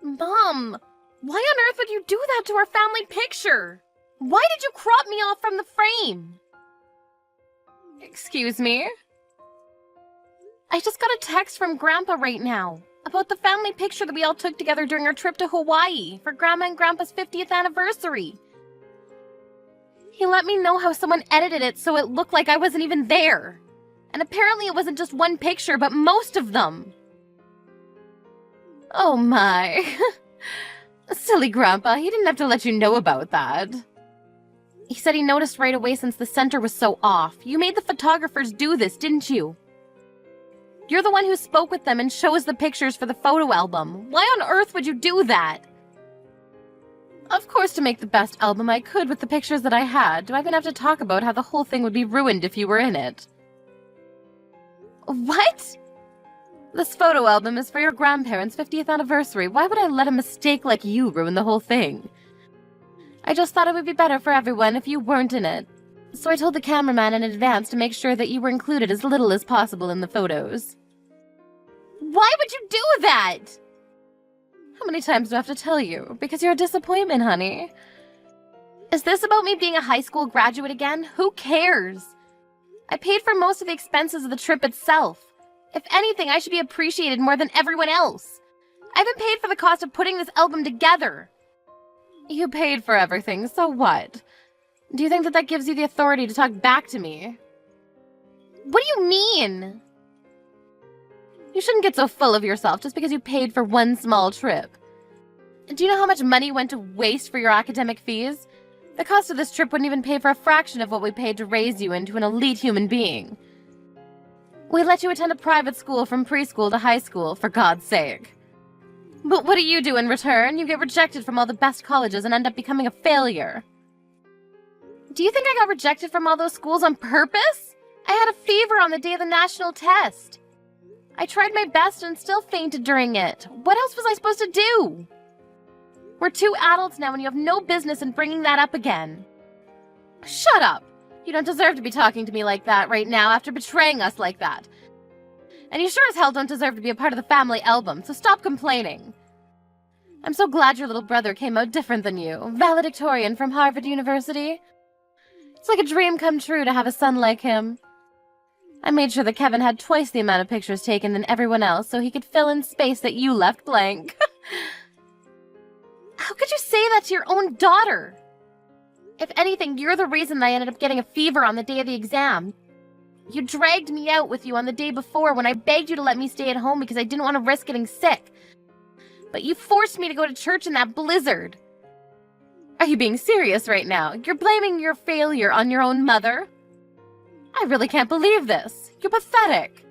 Mom, why on earth would you do that to our family picture? Why did you crop me off from the frame? Excuse me? I just got a text from Grandpa right now about the family picture that we all took together during our trip to Hawaii for Grandma and Grandpa's 50th anniversary. He let me know how someone edited it so it looked like I wasn't even there. And apparently it wasn't just one picture, but most of them. Oh my. Silly Grandpa, he didn't have to let you know about that. He said he noticed right away since the center was so off. You made the photographers do this, didn't you? You're the one who spoke with them and shows the pictures for the photo album. Why on earth would you do that? Of course, to make the best album I could with the pictures that I had. Do I even have to talk about how the whole thing would be ruined if you were in it? What? This photo album is for your grandparents' 50th anniversary. Why would I let a mistake like you ruin the whole thing? I just thought it would be better for everyone if you weren't in it. So I told the cameraman in advance to make sure that you were included as little as possible in the photos. Why would you do that? How many times do I have to tell you? Because you're a disappointment, honey. Is this about me being a high school graduate again? Who cares? I paid for most of the expenses of the trip itself. If anything, I should be appreciated more than everyone else. I haven't paid for the cost of putting this album together. You paid for everything, so what? Do you think that that gives you the authority to talk back to me? What do you mean? You shouldn't get so full of yourself just because you paid for one small trip. Do you know how much money went to waste for your academic fees? The cost of this trip wouldn't even pay for a fraction of what we paid to raise you into an elite human being. We let you attend a private school from preschool to high school, for God's sake. But what do you do in return? You get rejected from all the best colleges and end up becoming a failure. Do you think I got rejected from all those schools on purpose? I had a fever on the day of the national test. I tried my best and still fainted during it. What else was I supposed to do? We're 2 adults now and you have no business in bringing that up again. Shut up! You don't deserve to be talking to me like that right now after betraying us like that. And you sure as hell don't deserve to be a part of the family album, so stop complaining. I'm so glad your little brother came out different than you. Valedictorian from Harvard University. It's like a dream come true to have a son like him. I made sure that Kevin had twice the amount of pictures taken than everyone else so he could fill in space that you left blank. How could you say that to your own daughter? If anything, you're the reason that I ended up getting a fever on the day of the exam. You dragged me out with you on the day before when I begged you to let me stay at home because I didn't want to risk getting sick. But you forced me to go to church in that blizzard. Are you being serious right now? You're blaming your failure on your own mother? I really can't believe this. You're pathetic.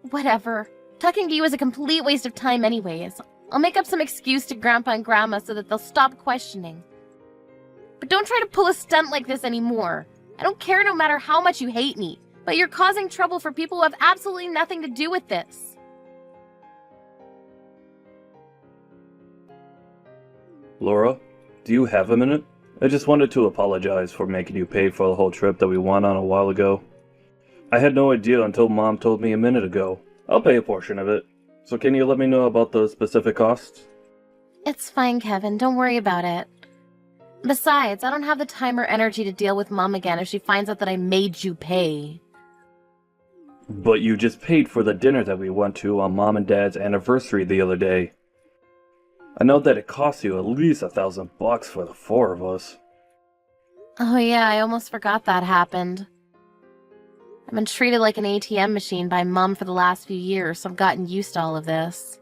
Whatever. Talking to you is a complete waste of time anyways. I'll make up some excuse to Grandpa and Grandma so that they'll stop questioning. But don't try to pull a stunt like this anymore. I don't care no matter how much you hate me, but you're causing trouble for people who have absolutely nothing to do with this. Laura, do you have a minute? I just wanted to apologize for making you pay for the whole trip that we went on a while ago. I had no idea until Mom told me a minute ago. I'll pay a portion of it. So can you let me know about the specific costs? It's fine, Kevin. Don't worry about it. Besides, I don't have the time or energy to deal with Mom again if she finds out that I made you pay. But you just paid for the dinner that we went to on Mom and Dad's anniversary the other day. I know that it cost you at least $1,000 for the 4 of us. Oh yeah, I almost forgot that happened. I've been treated like an ATM machine by Mom for the last few years, so I've gotten used to all of this.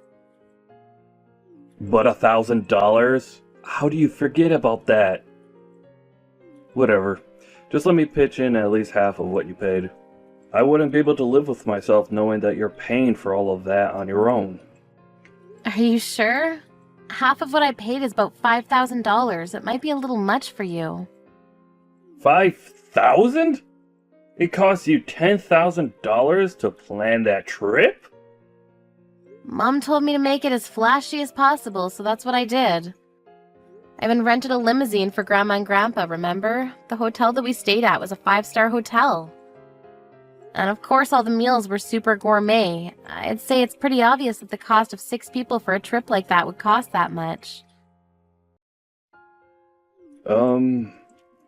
But $1,000? How do you forget about that? Whatever. Just let me pitch in at least half of what you paid. I wouldn't be able to live with myself knowing that you're paying for all of that on your own. Are you sure? Half of what I paid is about $5,000. It might be a little much for you. 5,000? It cost you $10,000 to plan that trip? Mom told me to make it as flashy as possible, so that's what I did. I even rented a limousine for Grandma and Grandpa, remember? The hotel that we stayed at was a 5-star hotel. And of course all the meals were super gourmet. I'd say it's pretty obvious that the cost of 6 people for a trip like that would cost that much.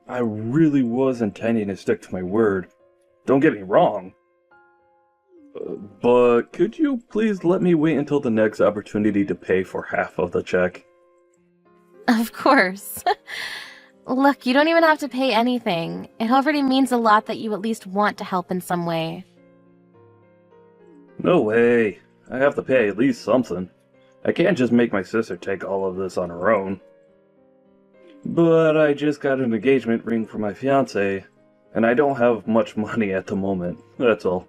I really was intending to stick to my word. Don't get me wrong. But could you please let me wait until the next opportunity to pay for half of the check? Of course. Look, you don't even have to pay anything. It already means a lot that you at least want to help in some way. No way. I have to pay at least something. I can't just make my sister take all of this on her own. But I just got an engagement ring for my fiancé, and I don't have much money at the moment, that's all.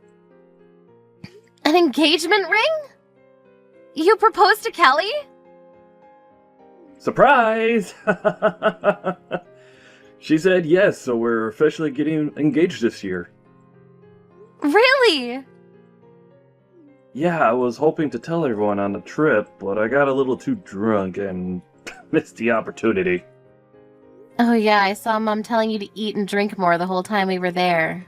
An engagement ring? You proposed to Kelly? Surprise! She said yes, so we're officially getting engaged this year. Really? Yeah, I was hoping to tell everyone on the trip, but I got a little too drunk and missed the opportunity. Oh yeah, I saw Mom telling you to eat and drink more the whole time we were there.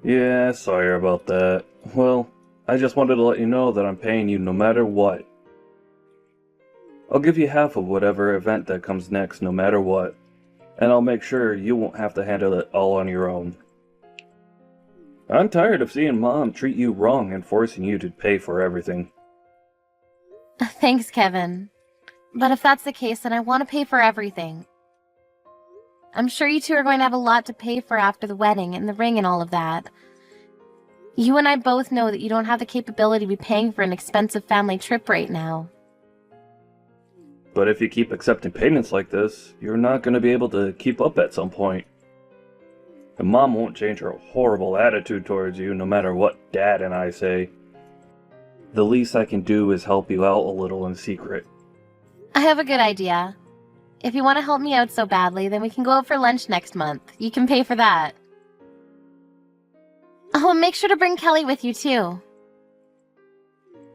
Yeah, sorry about that. Well, I just wanted to let you know that I'm paying you no matter what. I'll give you half of whatever event that comes next no matter what, and I'll make sure you won't have to handle it all on your own. I'm tired of seeing Mom treat you wrong and forcing you to pay for everything. Thanks, Kevin. But if that's the case, then I want to pay for everything. I'm sure you two are going to have a lot to pay for after the wedding and the ring and all of that. You and I both know that you don't have the capability to be paying for an expensive family trip right now. But if you keep accepting payments like this, you're not going to be able to keep up at some point. And Mom won't change her horrible attitude towards you no matter what Dad and I say. The least I can do is help you out a little in secret. I have a good idea. If you want to help me out so badly, then we can go out for lunch next month. You can pay for that. Oh, and make sure to bring Kelly with you, too.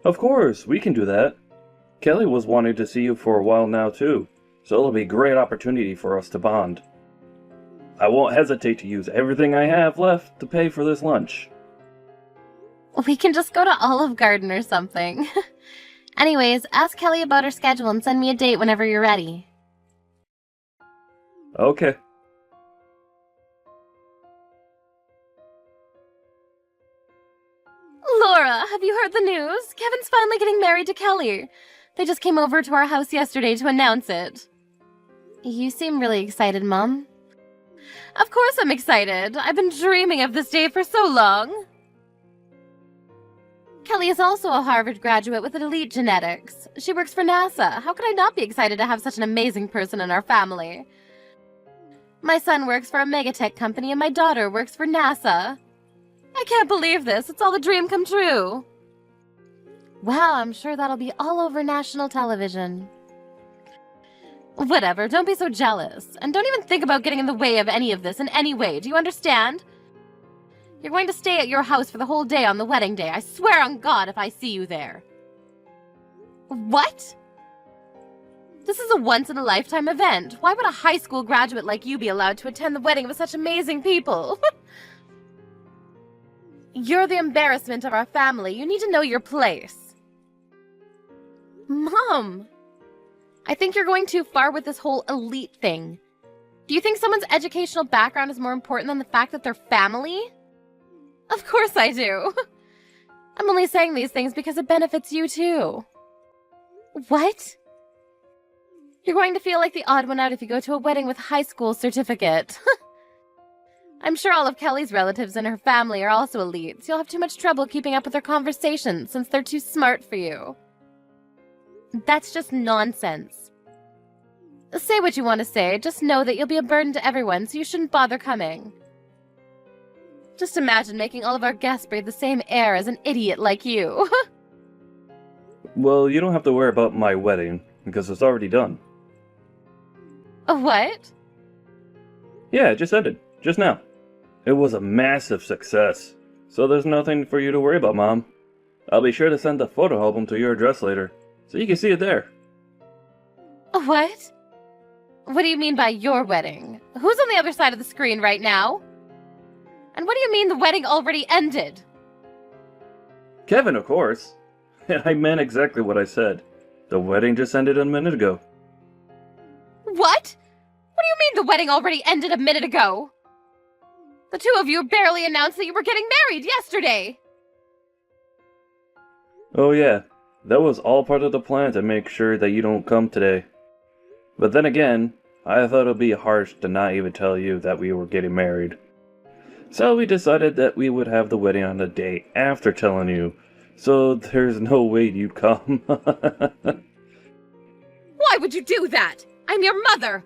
Of course, we can do that. Kelly was wanting to see you for a while now, too, so it'll be a great opportunity for us to bond. I won't hesitate to use everything I have left to pay for this lunch. We can just go to Olive Garden or something. Anyways, ask Kelly about her schedule and send me a date whenever you're ready. Okay. Laura, have you heard the news? Kevin's finally getting married to Kelly. They just came over to our house yesterday to announce it. You seem really excited, Mom. Of course I'm excited. I've been dreaming of this day for so long. Kelly is also a Harvard graduate with elite genetics. She works for NASA. How could I not be excited to have such an amazing person in our family? My son works for a megatech company and my daughter works for NASA. I can't believe this. It's all a dream come true. Wow, I'm sure that'll be all over national television. Whatever, don't be so jealous. And don't even think about getting in the way of any of this in any way. Do you understand? You're going to stay at your house for the whole day on the wedding day. I swear on God if I see you there. What? This is a once-in-a-lifetime event. Why would a high school graduate like you be allowed to attend the wedding with such amazing people? You're the embarrassment of our family. You need to know your place. Mom! I think you're going too far with this whole elite thing. Do you think someone's educational background is more important than the fact that they're family? Of course I do. I'm only saying these things because it benefits you too. What? You're going to feel like the odd one out if you go to a wedding with a high school certificate. I'm sure all of Kelly's relatives and her family are also elite, so you'll have too much trouble keeping up with their conversations since they're too smart for you. That's just nonsense. Say what you want to say, just know that you'll be a burden to everyone, so you shouldn't bother coming. Just imagine making all of our guests breathe the same air as an idiot like you. Well, you don't have to worry about my wedding, because it's already done. What? Yeah, it just ended. Just now. It was a massive success, so there's nothing for you to worry about, Mom. I'll be sure to send the photo album to your address later, so you can see it there. What? What do you mean by your wedding? Who's on the other side of the screen right now? And what do you mean the wedding already ended? Kevin, of course. And I meant exactly what I said. The wedding just ended a minute ago. What? What do you mean the wedding already ended a minute ago? The two of you barely announced that you were getting married yesterday! Oh yeah, that was all part of the plan to make sure that you don't come today. But then again, I thought it would be harsh to not even tell you that we were getting married. So we decided that we would have the wedding on the day after telling you, so there's no way you'd come. Why would you do that? I'm your mother!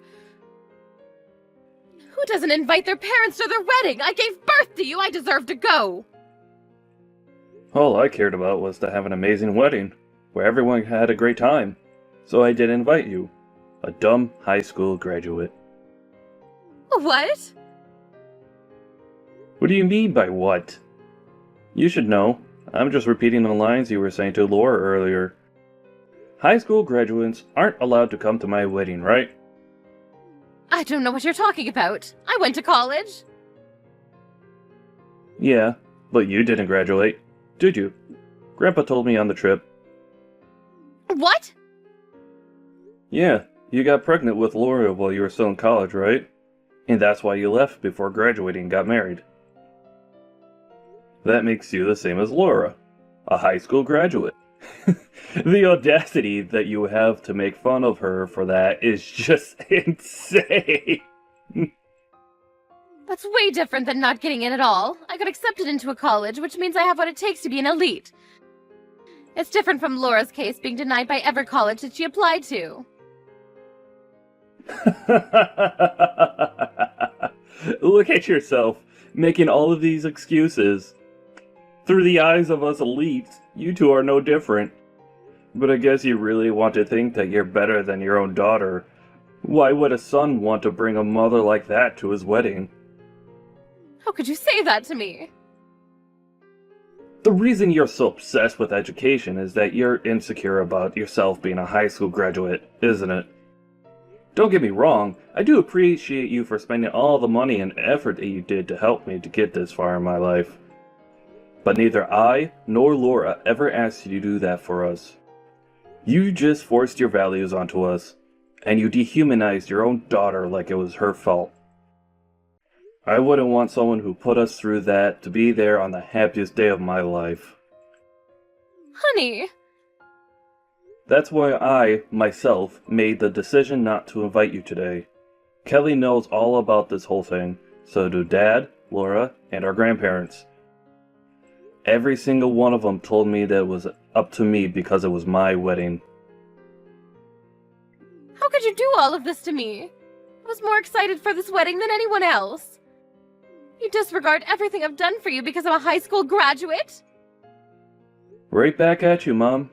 Who doesn't invite their parents to their wedding? I gave birth to you, I deserve to go! All I cared about was to have an amazing wedding, where everyone had a great time. So I did invite you, a dumb high school graduate. What? What do you mean by what? You should know. I'm just repeating the lines you were saying to Laura earlier. High school graduates aren't allowed to come to my wedding, right? I don't know what you're talking about. I went to college. Yeah, but you didn't graduate, did you? Grandpa told me on the trip. What? Yeah, you got pregnant with Laura while you were still in college, right? And that's why you left before graduating and got married. That makes you the same as Laura, a high school graduate. The audacity that you have to make fun of her for that is just insane. That's way different than not getting in at all. I got accepted into a college, which means I have what it takes to be an elite. It's different from Laura's case being denied by every college that she applied to. Look at yourself, making all of these excuses. Through the eyes of us elites, you two are no different. But I guess you really want to think that you're better than your own daughter. Why would a son want to bring a mother like that to his wedding? How could you say that to me? The reason you're so obsessed with education is that you're insecure about yourself being a high school graduate, isn't it? Don't get me wrong, I do appreciate you for spending all the money and effort that you did to help me to get this far in my life. But neither I nor Laura ever asked you to do that for us. You just forced your values onto us, and you dehumanized your own daughter like it was her fault. I wouldn't want someone who put us through that to be there on the happiest day of my life. Honey! That's why I, myself, made the decision not to invite you today. Kelly knows all about this whole thing, so do Dad, Laura, and our grandparents. Every single one of them told me that it was up to me because it was my wedding. How could you do all of this to me? I was more excited for this wedding than anyone else. You disregard everything I've done for you because I'm a high school graduate? Right back at you, Mom.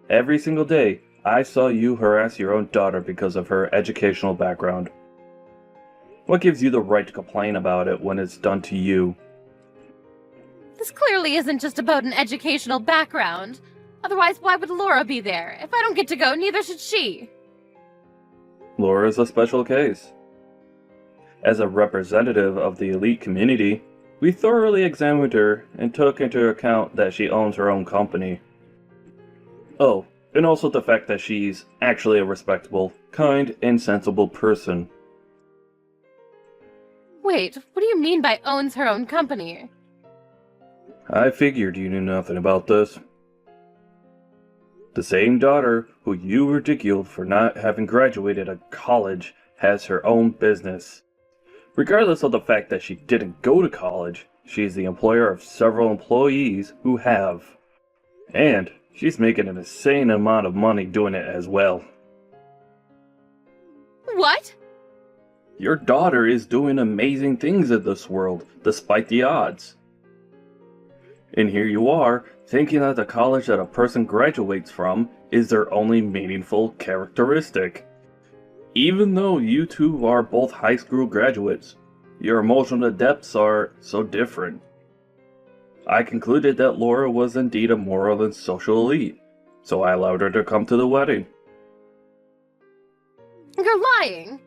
Every single day, I saw you harass your own daughter because of her educational background. What gives you the right to complain about it when it's done to you? This clearly isn't just about an educational background. Otherwise, why would Laura be there? If I don't get to go, neither should she. Laura's a special case. As a representative of the elite community, we thoroughly examined her and took into account that she owns her own company. Oh, and also the fact that she's actually a respectable, kind, and sensible person. Wait, what do you mean by owns her own company? I figured you knew nothing about this. The same daughter who you ridiculed for not having graduated a college has her own business. Regardless of the fact that she didn't go to college, she's the employer of several employees who have. And she's making an insane amount of money doing it as well. What? Your daughter is doing amazing things in this world, despite the odds. And here you are, thinking that the college that a person graduates from is their only meaningful characteristic. Even though you two are both high school graduates, your emotional depths are so different. I concluded that Laura was indeed a moral and social elite, so I allowed her to come to the wedding. You're lying.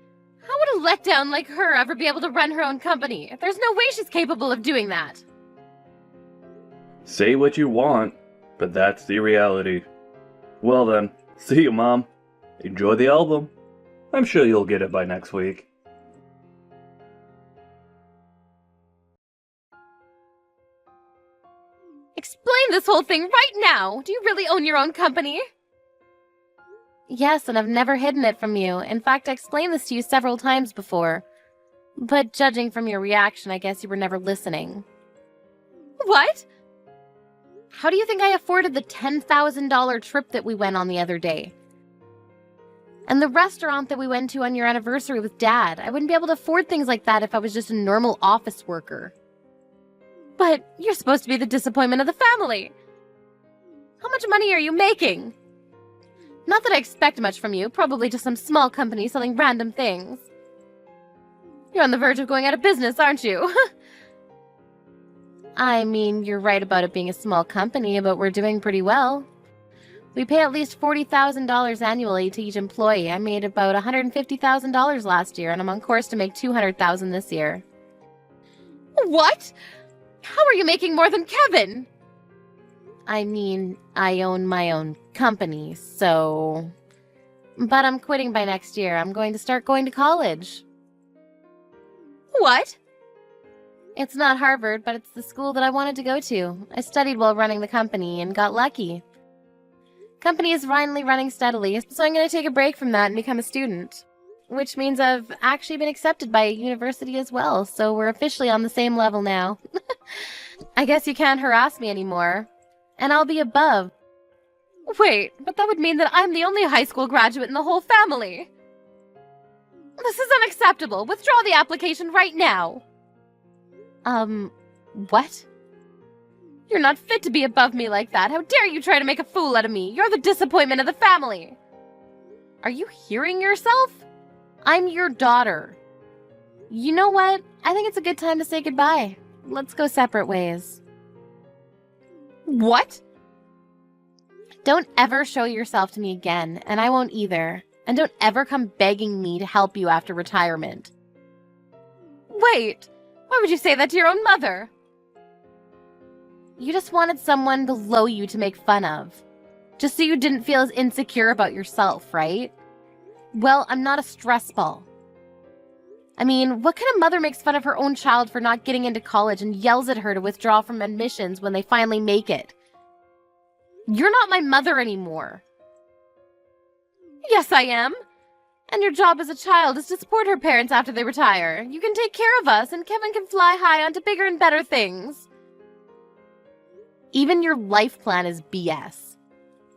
How would a letdown like her ever be able to run her own company? There's no way she's capable of doing that. Say what you want, but that's the reality. Well then, see you, Mom. Enjoy the album. I'm sure you'll get it by next week. Explain this whole thing right now! Do you really own your own company? Yes, and I've never hidden it from you. In fact, I explained this to you several times before. But judging from your reaction, I guess you were never listening. What? How do you think I afforded the $10,000 trip that we went on the other day? And the restaurant that we went to on your anniversary with Dad? I wouldn't be able to afford things like that if I was just a normal office worker. But you're supposed to be the disappointment of the family. How much money are you making? Not that I expect much from you, probably just some small company selling random things. You're on the verge of going out of business, aren't you? I mean, you're right about it being a small company, but we're doing pretty well. We pay at least $40,000 annually to each employee. I made about $150,000 last year, and I'm on course to make $200,000 this year. What? How are you making more than Kevin? I mean, I own my own company, so... But I'm quitting by next year. I'm going to start going to college. What? It's not Harvard, but it's the school that I wanted to go to. I studied while running the company and got lucky. Company is finally running steadily, so I'm going to take a break from that and become a student. Which means I've actually been accepted by a university as well, so we're officially on the same level now. I guess you can't harass me anymore. And I'll be above. Wait, but that would mean that I'm the only high school graduate in the whole family. This is unacceptable. Withdraw the application right now. What? You're not fit to be above me like that. How dare you try to make a fool out of me? You're the disappointment of the family. Are you hearing yourself? I'm your daughter. You know what? I think it's a good time to say goodbye. Let's go separate ways. What? Don't ever show yourself to me again, and I won't either. And don't ever come begging me to help you after retirement. Wait, why would you say that to your own mother? You just wanted someone below you to make fun of. Just so you didn't feel as insecure about yourself, right? Well, I'm not a stress ball. I mean, what kind of mother makes fun of her own child for not getting into college and yells at her to withdraw from admissions when they finally make it? You're not my mother anymore. Yes, I am. And your job as a child is to support her parents after they retire. You can take care of us, and Kevin can fly high onto bigger and better things. Even your life plan is BS.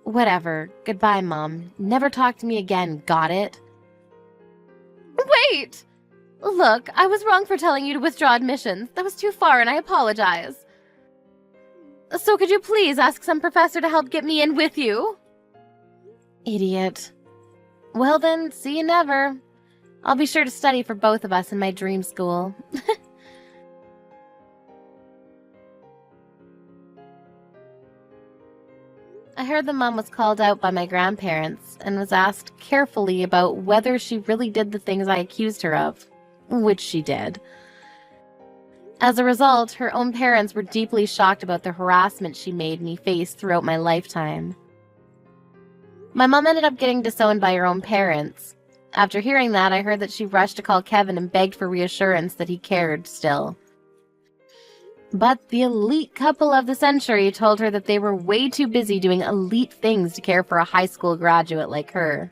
Whatever. Goodbye, Mom. Never talk to me again, got it? Wait! Look, I was wrong for telling you to withdraw admissions. That was too far, and I apologize. So could you please ask some professor to help get me in with you? Idiot. Well then, see you never. I'll be sure to study for both of us in my dream school. I heard the mom was called out by my grandparents and was asked carefully about whether she really did the things I accused her of, which she did. As a result, her own parents were deeply shocked about the harassment she made me face throughout my lifetime. My mom ended up getting disowned by her own parents. After hearing that, I heard that she rushed to call Kevin and begged for reassurance that he cared still. But the elite couple of the century told her that they were way too busy doing elite things to care for a high school graduate like her.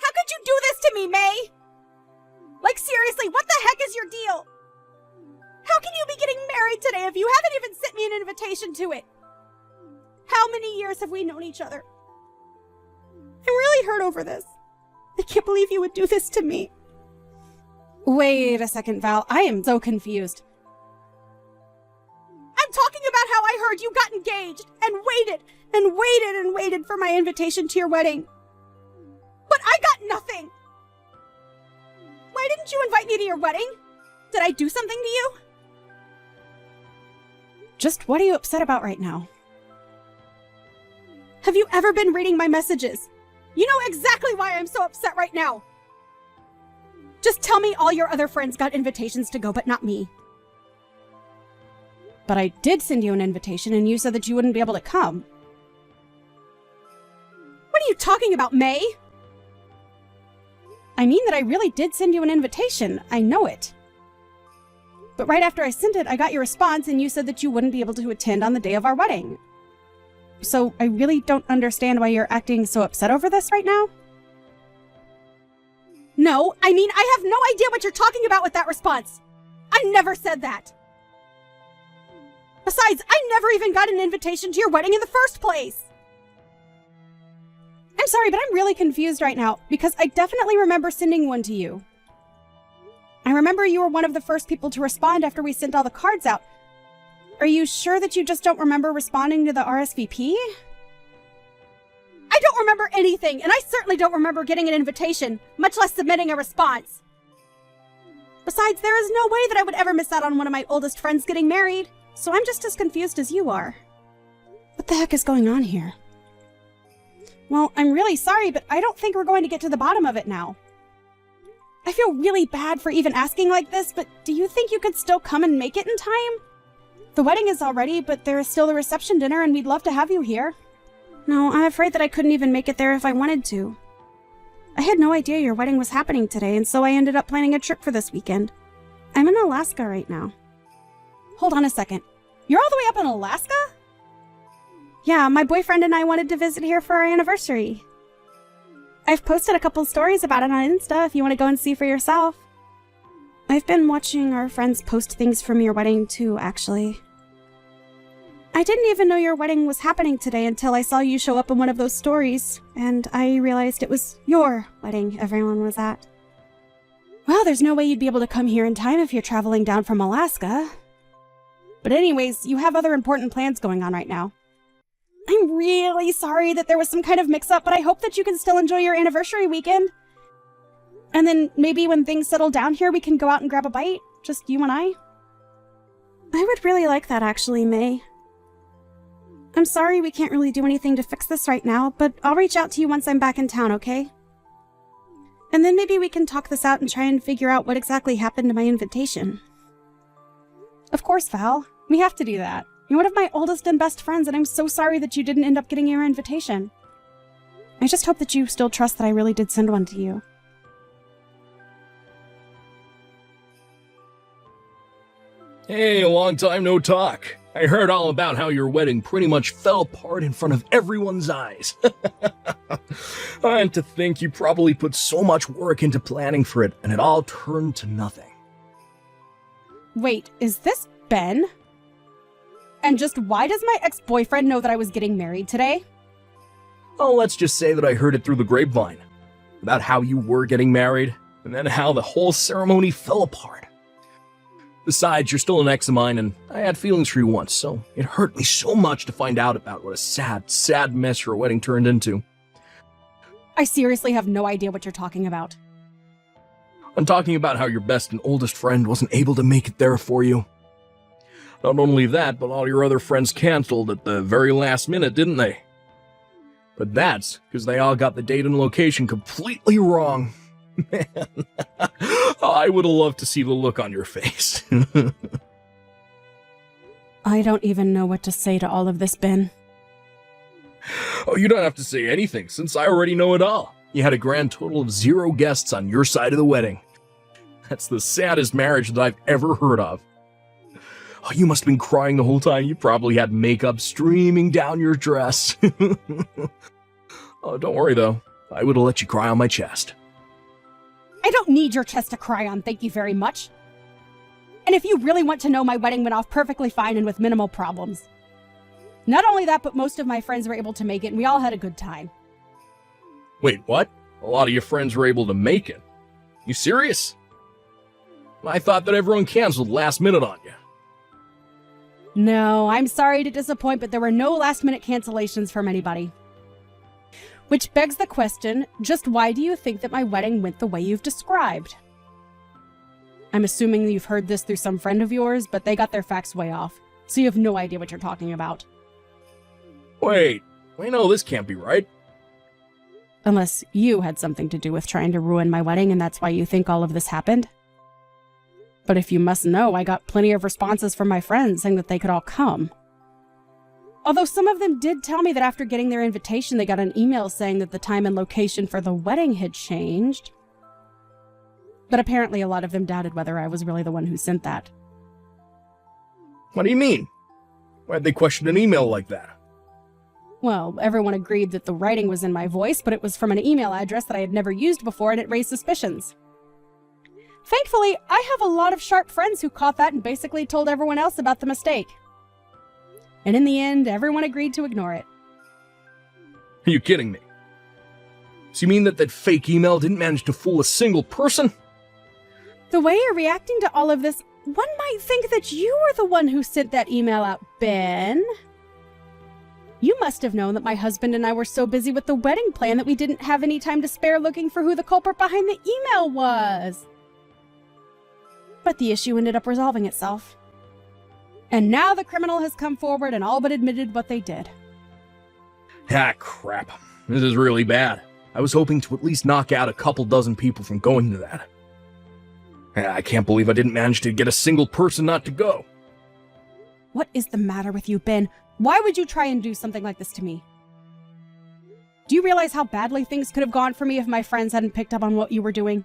How could you do this to me, May? Like, seriously, what the heck is your deal? How can you be getting married today if you haven't even sent me an invitation to it? How many years have we known each other? I'm really hurt over this. I can't believe you would do this to me. Wait a second, Val. I am so confused. I'm talking about how I heard you got engaged and waited and waited and waited for my invitation to your wedding. But I got nothing. Why didn't you invite me to your wedding? Did I do something to you? Just what are you upset about right now? Have you ever been reading my messages? You know exactly why I'm so upset right now. Just tell me all your other friends got invitations to go, but not me. But I did send you an invitation, and you said that you wouldn't be able to come. What are you talking about, May? I mean that I really did send you an invitation. I know it. But right after I sent it, I got your response, and you said that you wouldn't be able to attend on the day of our wedding. So I really don't understand why you're acting so upset over this right now. No, I mean, I have no idea what you're talking about with that response. I never said that. Besides, I never even got an invitation to your wedding in the first place. I'm sorry, but I'm really confused right now, because I definitely remember sending one to you. I remember you were one of the first people to respond after we sent all the cards out. Are you sure that you just don't remember responding to the RSVP? I don't remember anything, and I certainly don't remember getting an invitation, much less submitting a response. Besides, there is no way that I would ever miss out on one of my oldest friends getting married, so I'm just as confused as you are. What the heck is going on here? Well, I'm really sorry, but I don't think we're going to get to the bottom of it now. I feel really bad for even asking like this, but do you think you could still come and make it in time? The wedding is all ready, but there is still the reception dinner, and we'd love to have you here. No, I'm afraid that I couldn't even make it there if I wanted to. I had no idea your wedding was happening today, and so I ended up planning a trip for this weekend. I'm in Alaska right now. Hold on a second. You're all the way up in Alaska? Yeah, my boyfriend and I wanted to visit here for our anniversary. I've posted a couple stories about it on Insta if you want to go and see for yourself. I've been watching our friends post things from your wedding too, actually. I didn't even know your wedding was happening today until I saw you show up in one of those stories, and I realized it was your wedding everyone was at. Well, there's no way you'd be able to come here in time if you're traveling down from Alaska. But anyways, you have other important plans going on right now. I'm really sorry that there was some kind of mix-up, but I hope that you can still enjoy your anniversary weekend. And then maybe when things settle down here, we can go out and grab a bite, just you and I. I would really like that, actually, May. I'm sorry we can't really do anything to fix this right now, but I'll reach out to you once I'm back in town, okay? And then maybe we can talk this out and try and figure out what exactly happened to my invitation. Of course, Val. We have to do that. You're one of my oldest and best friends, and I'm so sorry that you didn't end up getting your invitation. I just hope that you still trust that I really did send one to you. Hey, a long time no talk. I heard all about how your wedding pretty much fell apart in front of everyone's eyes. And to think you probably put so much work into planning for it, and it all turned to nothing. Wait, is this Ben? And just why does my ex-boyfriend know that I was getting married today? Oh, let's just say that I heard it through the grapevine. About how you were getting married, and then how the whole ceremony fell apart. Besides, you're still an ex of mine, and I had feelings for you once, so it hurt me so much to find out about what a sad, sad mess your wedding turned into. I seriously have no idea what you're talking about. I'm talking about how your best and oldest friend wasn't able to make it there for you. Not only that, but all your other friends canceled at the very last minute, didn't they? But that's because they all got the date and location completely wrong. Man, I would have loved to see the look on your face. I don't even know what to say to all of this, Ben. Oh, you don't have to say anything, since I already know it all. You had a grand total of 0 guests on your side of the wedding. That's the saddest marriage that I've ever heard of. Oh, you must have been crying the whole time. You probably had makeup streaming down your dress. Oh, don't worry, though. I would have let you cry on my chest. I don't need your chest to cry on, thank you very much. And if you really want to know, my wedding went off perfectly fine and with minimal problems. Not only that, but most of my friends were able to make it, and we all had a good time. Wait, what? A lot of your friends were able to make it? You serious? I thought that everyone canceled last minute on you. No, I'm sorry to disappoint, but there were no last-minute cancellations from anybody. Which begs the question, just why do you think that my wedding went the way you've described? I'm assuming you've heard this through some friend of yours, but they got their facts way off, so you have no idea what you're talking about. Wait, I know this can't be right. Unless you had something to do with trying to ruin my wedding and that's why you think all of this happened. But if you must know, I got plenty of responses from my friends saying that they could all come. Although some of them did tell me that after getting their invitation, they got an email saying that the time and location for the wedding had changed. But apparently a lot of them doubted whether I was really the one who sent that. What do you mean? Why'd they question an email like that? Well, everyone agreed that the writing was in my voice, but it was from an email address that I had never used before and it raised suspicions. Thankfully, I have a lot of sharp friends who caught that and basically told everyone else about the mistake. And in the end, everyone agreed to ignore it. Are you kidding me? So you mean that fake email didn't manage to fool a single person? The way you're reacting to all of this, one might think that you were the one who sent that email out, Ben. You must have known that my husband and I were so busy with the wedding plan that we didn't have any time to spare looking for who the culprit behind the email was. But the issue ended up resolving itself. And now the criminal has come forward and all but admitted what they did. Ah, crap. This is really bad. I was hoping to at least knock out a couple dozen people from going to that. I can't believe I didn't manage to get a single person not to go. What is the matter with you, Ben? Why would you try and do something like this to me? Do you realize how badly things could have gone for me if my friends hadn't picked up on what you were doing?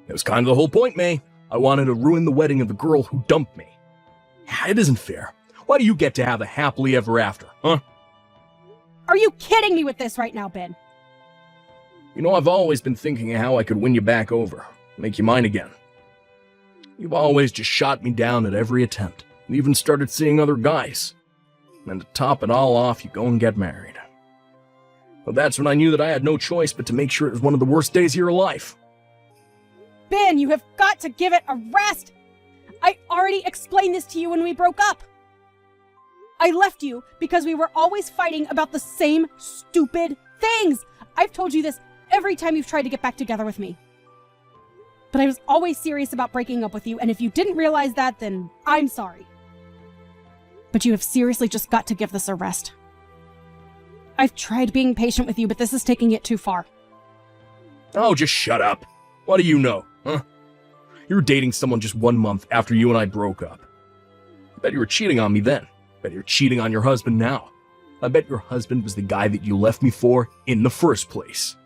It was kind of the whole point, May. I wanted to ruin the wedding of the girl who dumped me. It isn't fair. Why do you get to have a happily ever after, huh? Are you kidding me with this right now, Ben? You know, I've always been thinking of how I could win you back over, make you mine again. You've always just shot me down at every attempt, and even started seeing other guys. And to top it all off, you go and get married. Well, that's when I knew that I had no choice but to make sure it was one of the worst days of your life. Ben, you have got to give it a rest! I already explained this to you when we broke up. I left you because we were always fighting about the same stupid things. I've told you this every time you've tried to get back together with me. But I was always serious about breaking up with you, and if you didn't realize that, then I'm sorry. But you have seriously just got to give this a rest. I've tried being patient with you, but this is taking it too far. Oh, just shut up. What do you know, huh? You were dating someone just 1 month after you and I broke up. I bet you were cheating on me then. I bet you're cheating on your husband now. I bet your husband was the guy that you left me for in the first place.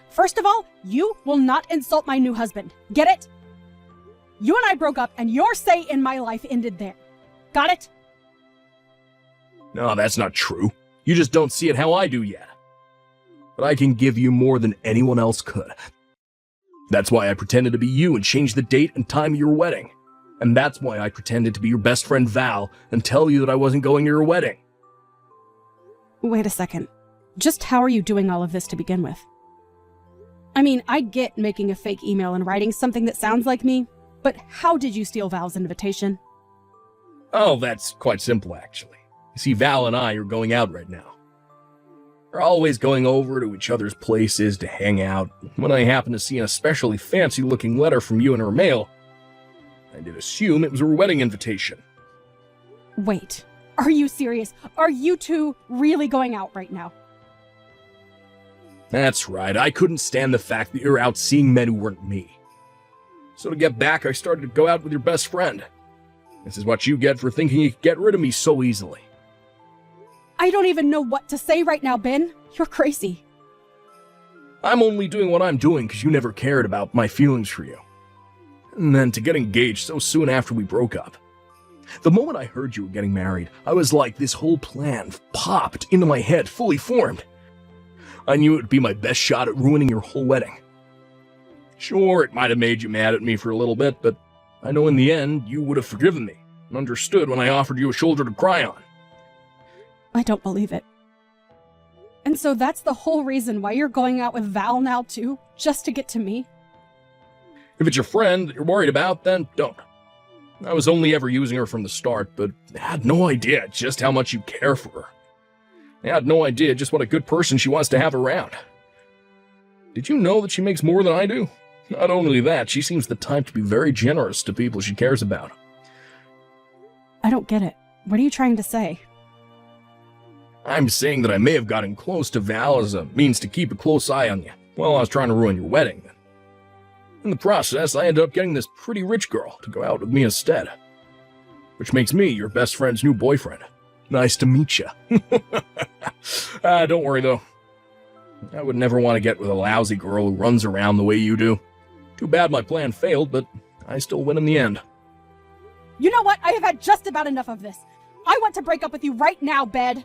First of all, you will not insult my new husband. Get it? You and I broke up, and your say in my life ended there. Got it? No, that's not true. You just don't see it how I do yet. But I can give you more than anyone else could. That's why I pretended to be you and changed the date and time of your wedding. And that's why I pretended to be your best friend Val and tell you that I wasn't going to your wedding. Wait a second. Just how are you doing all of this to begin with? I mean, I get making a fake email and writing something that sounds like me, but how did you steal Val's invitation? Oh, that's quite simple, actually. You see, Val and I are going out right now. We're always going over to each other's places to hang out. When I happened to see an especially fancy-looking letter from you in her mail, I did assume it was her wedding invitation. Wait, are you serious? Are you two really going out right now? That's right, I couldn't stand the fact that you're out seeing men who weren't me. So to get back, I started to go out with your best friend. This is what you get for thinking you could get rid of me so easily. I don't even know what to say right now, Ben. You're crazy. I'm only doing what I'm doing because you never cared about my feelings for you. And then to get engaged so soon after we broke up. The moment I heard you were getting married, I was like this whole plan popped into my head, fully formed. I knew it would be my best shot at ruining your whole wedding. Sure, it might have made you mad at me for a little bit, but I know in the end you would have forgiven me and understood when I offered you a shoulder to cry on. I don't believe it. And so that's the whole reason why you're going out with Val now too? Just to get to me? If it's your friend that you're worried about, then don't. I was only ever using her from the start, but I had no idea just how much you care for her. I had no idea just what a good person she wants to have around. Did you know that she makes more than I do? Not only that, she seems the type to be very generous to people she cares about. I don't get it. What are you trying to say? I'm saying that I may have gotten close to Val as a means to keep a close eye on you while I was trying to ruin your wedding. In the process, I ended up getting this pretty rich girl to go out with me instead. Which makes me your best friend's new boyfriend. Nice to meet you. Don't worry, though. I would never want to get with a lousy girl who runs around the way you do. Too bad my plan failed, but I still win in the end. You know what? I have had just about enough of this. I want to break up with you right now, Bed.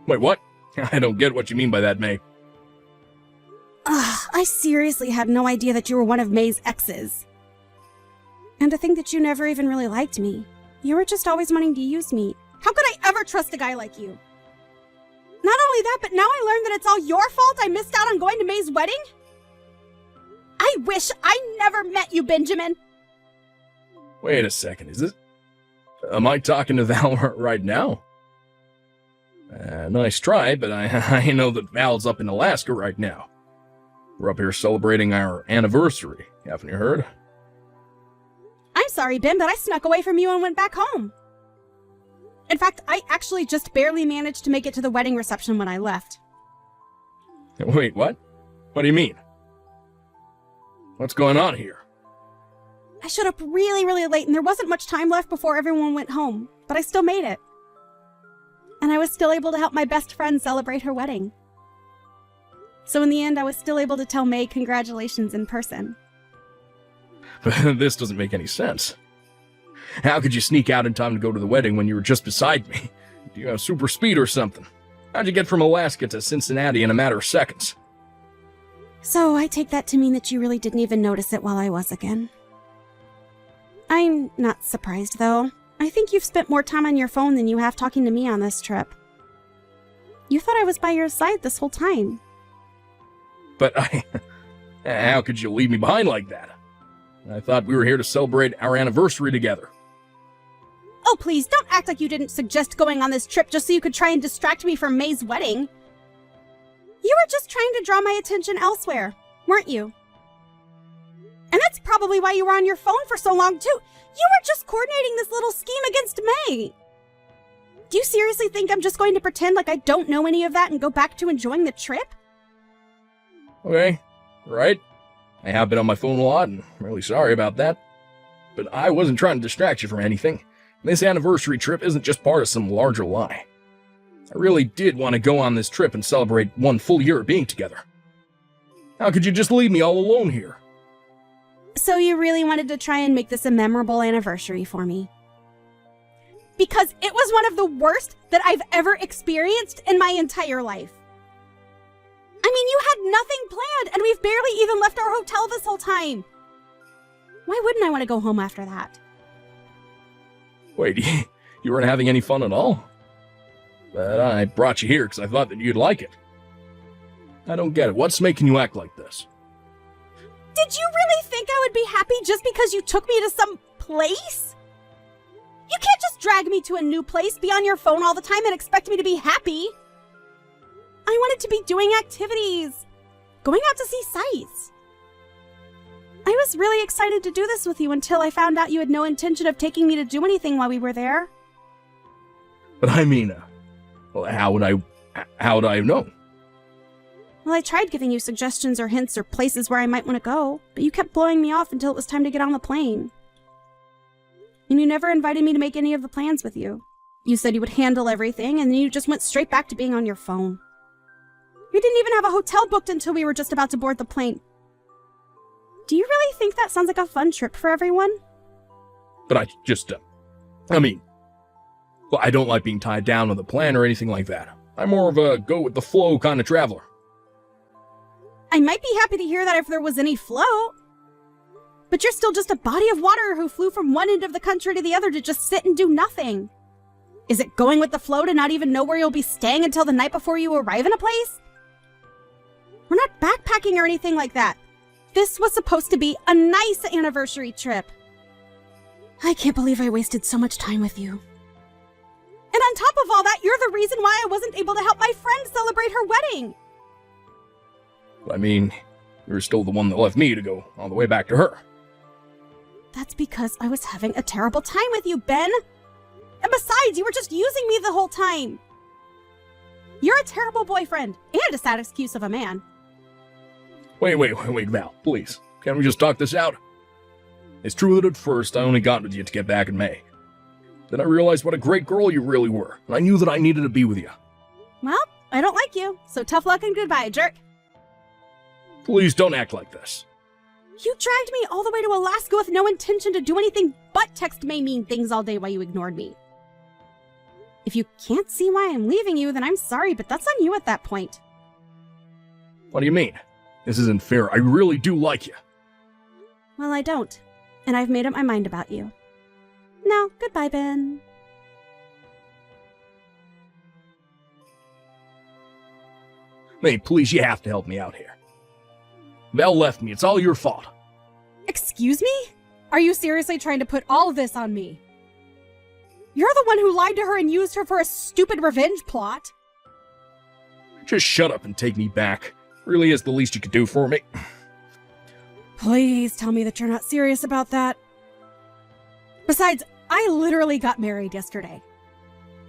Wait, what? I don't get what you mean by that, May. I seriously had no idea that you were one of May's exes. And to think that you never even really liked me. You were just always wanting to use me. How could I ever trust a guy like you? Not only that, but now I learned that it's all your fault I missed out on going to May's wedding? I wish I never met you, Benjamin. Wait a second, is this... Am I talking to Val right now? Nice try, but I know that Val's up in Alaska right now. We're up here celebrating our anniversary, haven't you heard? I'm sorry, Ben, but I snuck away from you and went back home. In fact, I actually just barely managed to make it to the wedding reception when I left. Wait, what? What do you mean? What's going on here? I showed up really, really late and there wasn't much time left before everyone went home, but I still made it. And I was still able to help my best friend celebrate her wedding. So in the end, I was still able to tell May congratulations in person. This doesn't make any sense. How could you sneak out in time to go to the wedding when you were just beside me? Do you have super speed or something? How'd you get from Alaska to Cincinnati in a matter of seconds? So I take that to mean that you really didn't even notice it while I was again. I'm not surprised, though. I think you've spent more time on your phone than you have talking to me on this trip. You thought I was by your side this whole time. But how could you leave me behind like that? I thought we were here to celebrate our anniversary together. Oh, please, don't act like you didn't suggest going on this trip just so you could try and distract me from May's wedding. You were just trying to draw my attention elsewhere, weren't you? And that's probably why you were on your phone for so long, too. You were just coordinating this little scheme against May. Do you seriously think I'm just going to pretend like I don't know any of that and go back to enjoying the trip? Okay, right. I have been on my phone a lot, and I'm really sorry about that. But I wasn't trying to distract you from anything. This anniversary trip isn't just part of some larger lie. I really did want to go on this trip and celebrate 1 full year of being together. How could you just leave me all alone here? So you really wanted to try and make this a memorable anniversary for me? Because it was one of the worst that I've ever experienced in my entire life. I mean, you had nothing planned, and we've barely even left our hotel this whole time. Why wouldn't I want to go home after that? Wait, you weren't having any fun at all? But I brought you here because I thought that you'd like it. I don't get it. What's making you act like this? Did you really think I would be happy just because you took me to some place? You can't just drag me to a new place, be on your phone all the time, and expect me to be happy. I wanted to be doing activities, going out to see sights. I was really excited to do this with you until I found out you had no intention of taking me to do anything while we were there. But I mean, well, how would I have known? Well, I tried giving you suggestions or hints or places where I might want to go, but you kept blowing me off until it was time to get on the plane. And you never invited me to make any of the plans with you. You said you would handle everything, and then you just went straight back to being on your phone. We didn't even have a hotel booked until we were just about to board the plane. Do you really think that sounds like a fun trip for everyone? But I just, well, I don't like being tied down with a plan or anything like that. I'm more of a go-with-the-flow kind of traveler. I might be happy to hear that if there was any flow. But you're still just a body of water who flew from one end of the country to the other to just sit and do nothing. Is it going with the flow to not even know where you'll be staying until the night before you arrive in a place? We're not backpacking or anything like that. This was supposed to be a nice anniversary trip. I can't believe I wasted so much time with you. And on top of all that, you're the reason why I wasn't able to help my friend celebrate her wedding. I mean, you're still the one that left me to go all the way back to her. That's because I was having a terrible time with you, Ben. And besides, you were just using me the whole time. You're a terrible boyfriend and a sad excuse of a man. Wait, Val, please. Can't we just talk this out? It's true that at first I only got with you to get back at May. Then I realized what a great girl you really were, and I knew that I needed to be with you. Well, I don't like you, so tough luck and goodbye, jerk. Please don't act like this. You dragged me all the way to Alaska with no intention to do anything but text May mean things all day while you ignored me. If you can't see why I'm leaving you, then I'm sorry, but that's on you at that point. What do you mean? This isn't fair. I really do like you. Well, I don't, and I've made up my mind about you. Now, goodbye, Ben. May, please, you have to help me out here. Val left me. It's all your fault. Excuse me? Are you seriously trying to put all of this on me? You're the one who lied to her and used her for a stupid revenge plot. Just shut up and take me back. Really is the least you could do for me. Please tell me that you're not serious about that. Besides, I literally got married yesterday.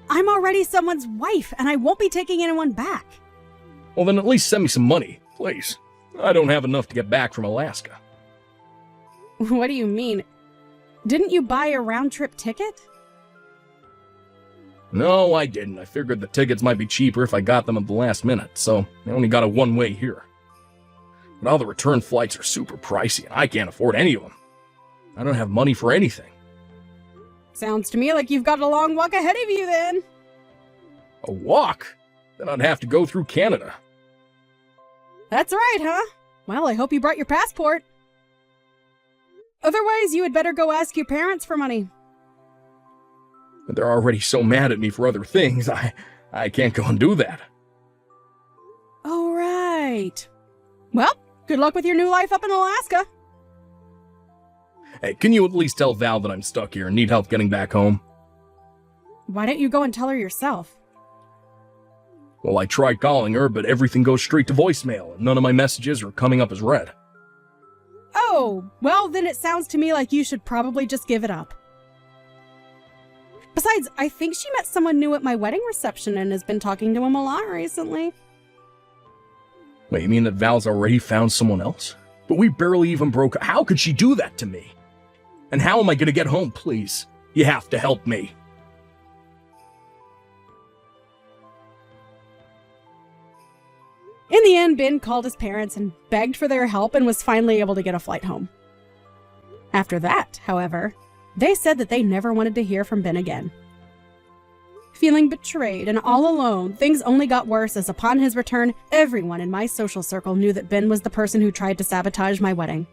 I'm already someone's wife, and I won't be taking anyone back. Well, then at least send me some money, please. I don't have enough to get back from Alaska. What do you mean? Didn't you buy a round-trip ticket? No, I didn't. I figured the tickets might be cheaper if I got them at the last minute, so I only got a one-way here. But all the return flights are super pricey, and I can't afford any of them. I don't have money for anything. Sounds to me like you've got a long walk ahead of you, then. A walk? Then I'd have to go through Canada. That's right, huh? Well, I hope you brought your passport. Otherwise, you had better go ask your parents for money. But they're already so mad at me for other things, I can't go and do that. Oh, right. Well, good luck with your new life up in Alaska. Hey, can you at least tell Val that I'm stuck here and need help getting back home? Why don't you go and tell her yourself? Well, I tried calling her, but everything goes straight to voicemail, and none of my messages are coming up as read. Oh, well, then it sounds to me like you should probably just give it up. Besides, I think she met someone new at my wedding reception and has been talking to him a lot recently. Wait, you mean that Val's already found someone else? But we barely even broke up. How could she do that to me? And how am I gonna get home, please? You have to help me. In the end, Ben called his parents and begged for their help and was finally able to get a flight home. After that, however, they said that they never wanted to hear from Ben again. Feeling betrayed and all alone, things only got worse as upon his return, everyone in my social circle knew that Ben was the person who tried to sabotage my wedding.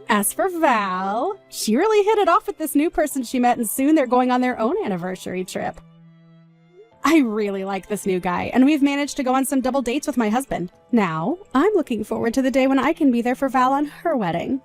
As for Val, she really hit it off with this new person she met, and soon they're going on their own anniversary trip. I really like this new guy, and we've managed to go on some double dates with my husband. Now, I'm looking forward to the day when I can be there for Val on her wedding.